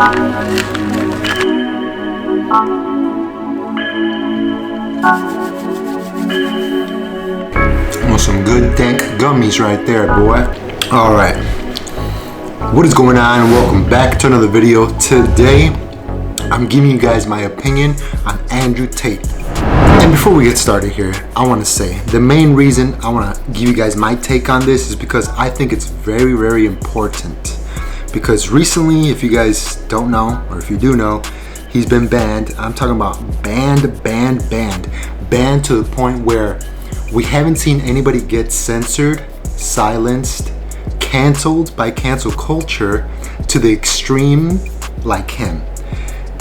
Want some good dank gummies right there, boy. Alright. What is going on? Welcome back to another video. Today, I'm giving you guys my opinion on Andrew Tate. And before we get started here, I want to say the main reason I want to give you guys my take on this is because I think it's very, very important. Because recently, if you guys don't know, or if you do know, he's been banned. I'm talking about banned. Banned to the point where we haven't seen anybody get censored, silenced, canceled by cancel culture to the extreme like him.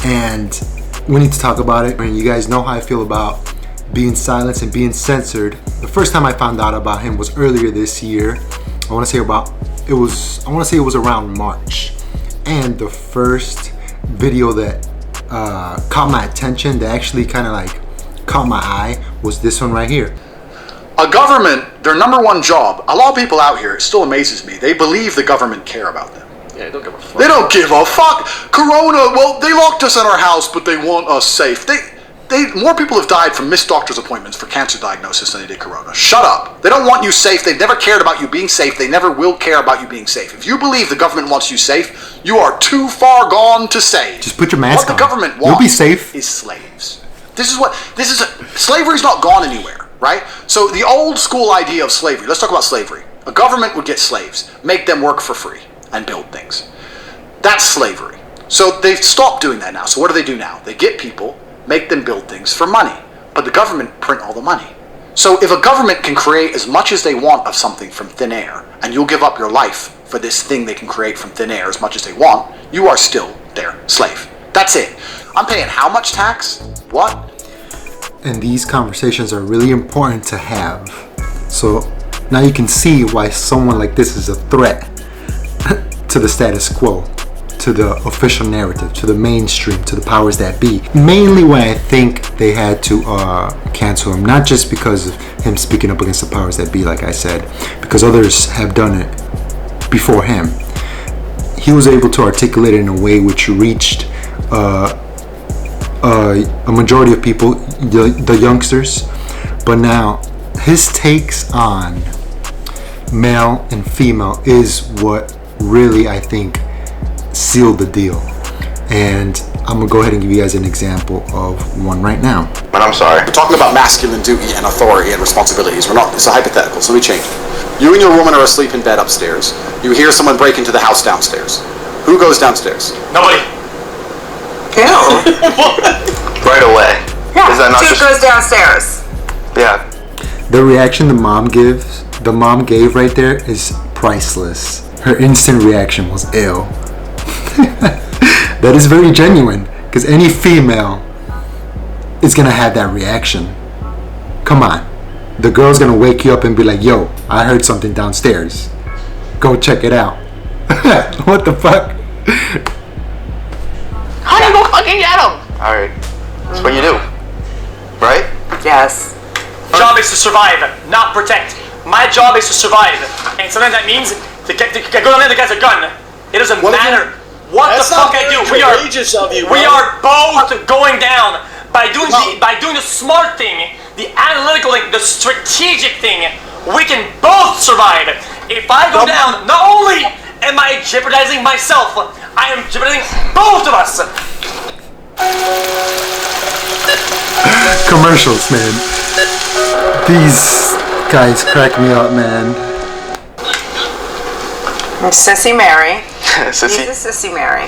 And we need to talk about it. And you guys know how I feel about being silenced and being censored. The first time I found out about him was earlier this year. I want to say it was around March. And the first video that caught my attention, that actually kind of like caught my eye, was this one right here. A government, their number one job, a lot of people out here, it still amazes me, they believe the government care about them. Yeah, they don't give a fuck. They don't give a fuck. Corona, well, they locked us in our house, but they want us safe. More people have died from missed doctor's appointments for cancer diagnosis than they did Corona. Shut up. They don't want you safe. They've never cared about you being safe. They never will care about you being safe. If you believe the government wants you safe, you are too far gone to save. Just put your mask on. What the government wants, you'll be safe, is slaves. Slavery's not gone anywhere, right? So the old school idea of slavery, let's talk about slavery. A government would get slaves, make them work for free, and build things. That's slavery. So they've stopped doing that now. So what do they do now? They get people, make them build things for money. But the government print all the money. So if a government can create as much as they want of something from thin air, and you'll give up your life for this thing they can create from thin air as much as they want, you are still their slave. That's it. I'm paying how much tax? What? and these conversations are really important to have. So now you can see why someone like this is a threat to the status quo, to the official narrative, to the mainstream, to the powers that be. Mainly why I think they had to cancel him, not just because of him speaking up against the powers that be, like I said, because others have done it before him. He was able to articulate it in a way which reached a majority of people, the youngsters. But now his takes on male and female is what really, I think, sealed the deal. And I'm gonna go ahead and give you guys an example of one right now. But I'm sorry. We're talking about masculine duty and authority and responsibilities. We're not, it's a hypothetical, so let me change it. You and your woman are asleep in bed upstairs. You hear someone break into the house downstairs. Who goes downstairs? Nobody. Ew. Right away. Yeah, Is that not Duke just... goes downstairs. Yeah. The reaction the mom gave right there is priceless. Her instant reaction was ill. That is very genuine, because any female is gonna have that reaction. Come on, the girl's gonna wake you up and be like, yo, I heard something downstairs, go check it out. What the fuck? How do you go fucking get him? Alright, that's what you do, right? Yes. My job is to survive, not protect. My job is to survive, and sometimes that means to go down there, the guy's a gun. It doesn't matter what the fuck I do. We are both going down by doing the smart thing, the analytical thing, the strategic thing. We can both survive. If I go down, not only am I jeopardizing myself, I am jeopardizing both of us. Commercials, man. These guys crack me up, man. Sissy Mary. Sissy? He's a Sissy Mary.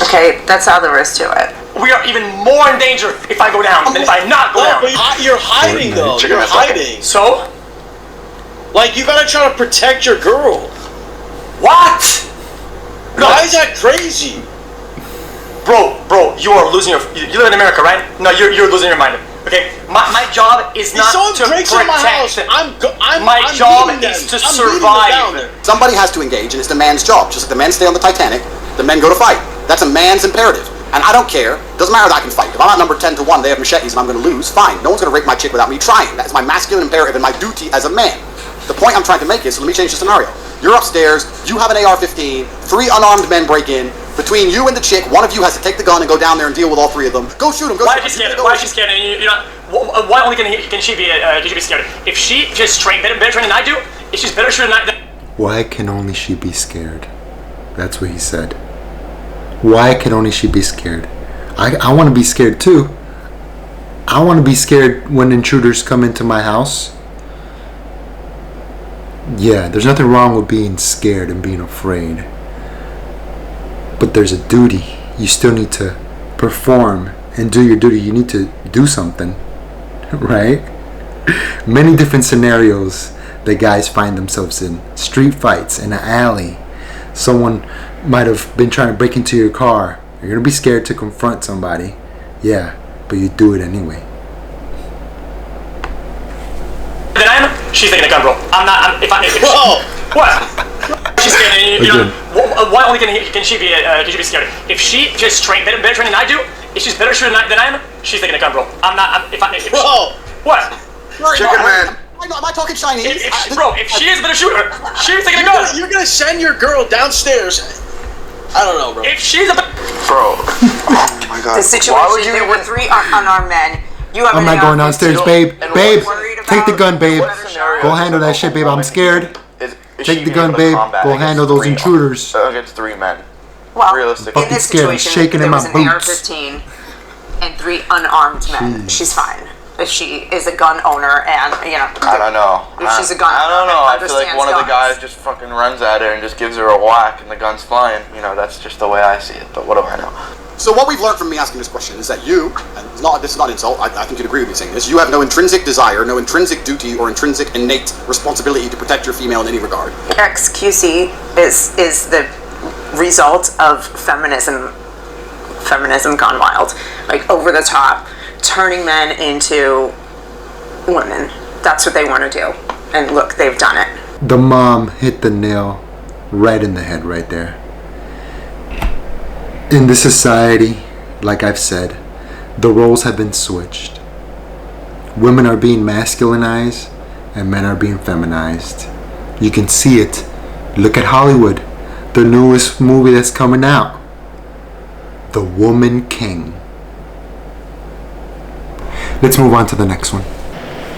Okay, that's all there is to it. We are even more in danger if I go down than if I not go down. But you're hiding though. Chicken You're ass bucket. hiding. So? Like you gotta try to protect your girl. What? Why is that crazy? Bro, you are losing your... You live in America, right? No, you're losing your mind. Okay, my job is not to protect. My job is to survive. Somebody has to engage, and it's the man's job. Just like the men stay on the Titanic, the men go to fight. That's a man's imperative. And I don't care. Doesn't matter that I can fight. If I'm not number 10 to 1, they have machetes and I'm going to lose, fine. No one's going to rape my chick without me trying. That's my masculine imperative and my duty as a man. The point I'm trying to make is, so let me change the scenario. You're upstairs, you have an AR-15, 3 unarmed men break in, between you and the chick, one of you has to take the gun and go down there and deal with all three of them. Go shoot them. Go Why shoot is she them. scared? Why is she scared? And you know, why only can she be scared? If she just better trained than I do, if she's better shooter than I. Why can only she be scared? That's what he said. Why can only she be scared? I want to be scared too. I want to be scared when intruders come into my house. Yeah, there's nothing wrong with being scared and being afraid. But there's a duty. You still need to perform and do your duty. You need to do something, right? Many different scenarios that guys find themselves in. Street fights, in an alley. Someone might have been trying to break into your car. You're going to be scared to confront somebody. Yeah, but you do it anyway. Then I am. She's taking a gun, bro. I'm not. Whoa! What? She's scared. And you know, why only can she be scared? If she just better trained than I do, if she's better shooter than I am, she's taking a gun, bro. I'm not. Whoa! What? Chicken man. Am I talking Chinese? If she is a better shooter, she's taking a gun. You're gonna send your girl downstairs. I don't know, bro. If she's a Bro. Oh my god. The situation, there were 3 unarmed men. You have I'm not going downstairs, babe. And Babe, worried take the about gun, babe. what scenario Go is handle the that shit, babe. I'm woman scared. Is Take she the gonna gun, be able to babe. combat Go against handle those 3 intruders. Against 3 men. Well, Realistically. in this Fucking scared. I'm situation, shaking there in was my an boots. AR-15 and 3 unarmed men. She's fine. If she is a gun owner and, you know. I don't know. If she's a gun I don't owner know. and I feel like one of the understands guys just fucking runs at her and just gives her a whack and the gun's flying. You know, that's just the way I see it. But what do I know? So what we've learned from me asking this question is that you, and this is not an insult, I think you'd agree with me saying this, you have no intrinsic desire, no intrinsic duty or intrinsic innate responsibility to protect your female in any regard. XQC is the result of feminism gone wild. Like, over the top, turning men into women. That's what they want to do. And look, they've done it. The mom hit the nail right in the head right there. In this society, like I've said, the roles have been switched. Women are being masculinized and men are being feminized. You can see it. Look at Hollywood. The newest movie that's coming out. The Woman King. Let's move on to the next one.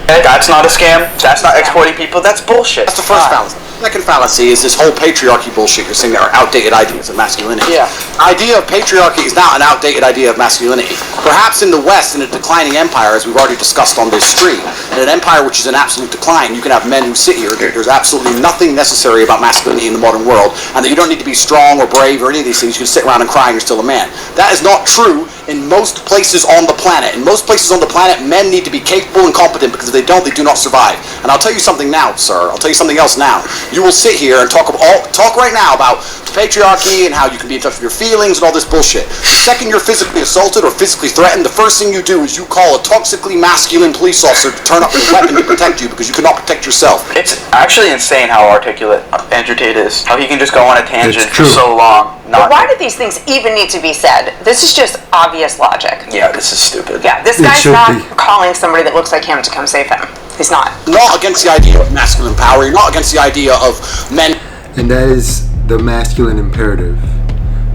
That's not a scam. That's not exploiting people. That's bullshit. That's the first fallacy. Second fallacy is this whole patriarchy bullshit you're saying that are outdated ideas of masculinity. Yeah. Idea of patriarchy is not an outdated idea of masculinity. Perhaps in the West, in a declining empire, as we've already discussed on this stream, in an empire which is in absolute decline, you can have men who sit here. There's absolutely nothing necessary about masculinity in the modern world, and that you don't need to be strong or brave or any of these things. You can sit around and cry and you're still a man. That is not true in most places on the planet. In most places on the planet, men need to be capable and competent, because if they don't, they do not survive. And I'll tell you something now, sir. I'll tell you something else now. You will sit here and talk right now about patriarchy and how you can be in touch with your feelings and all this bullshit. The second you're physically assaulted or physically threatened, the first thing you do is you call a toxically masculine police officer to turn up his weapon to protect you, because you cannot protect yourself. It's actually insane how articulate Andrew Tate is. How he can just go on a tangent for so long. But why do these things even need to be said? This is just obvious logic. Yeah, this is stupid. Yeah, this guy's not calling somebody that looks like him to come save him. He's not. Not against the idea of masculine power. You're not against the idea of men. And that is the masculine imperative.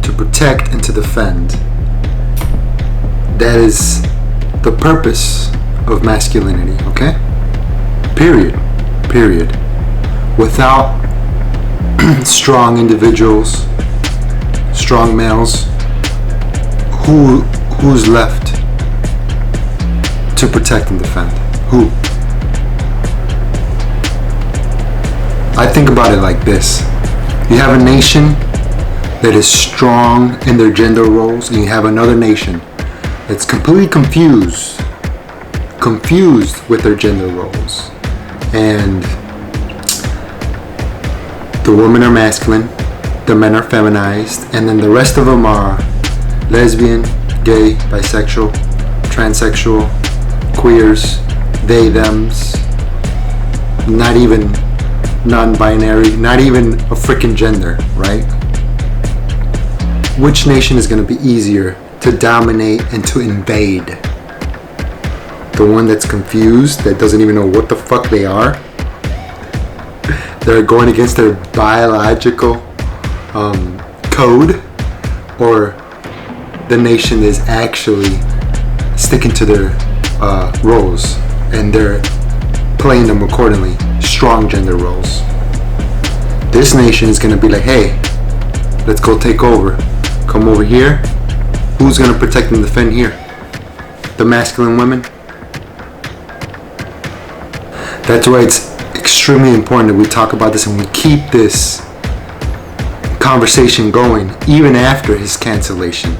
To protect and to defend. That is the purpose of masculinity, okay? Period. Without strong individuals, strong males, who's left to protect and defend? Who? I think about it like this. You have a nation that is strong in their gender roles, and you have another nation that's completely confused with their gender roles. And the women are masculine, the men are feminized, and then the rest of them are lesbian, gay, bisexual, transsexual, queers, they, thems, not even non-binary, not even a freaking gender, right? Which nation is going to be easier to dominate and to invade? The one that's confused, that doesn't even know what the fuck they are? They're going against their biological code? or the nation is actually sticking to their roles and they're playing them accordingly, strong gender roles. This nation is going to be like, hey, let's go take over. Come over here. Who's going to protect and defend here? The masculine women? That's why it's extremely important that we talk about this and we keep this conversation going even after his cancellation.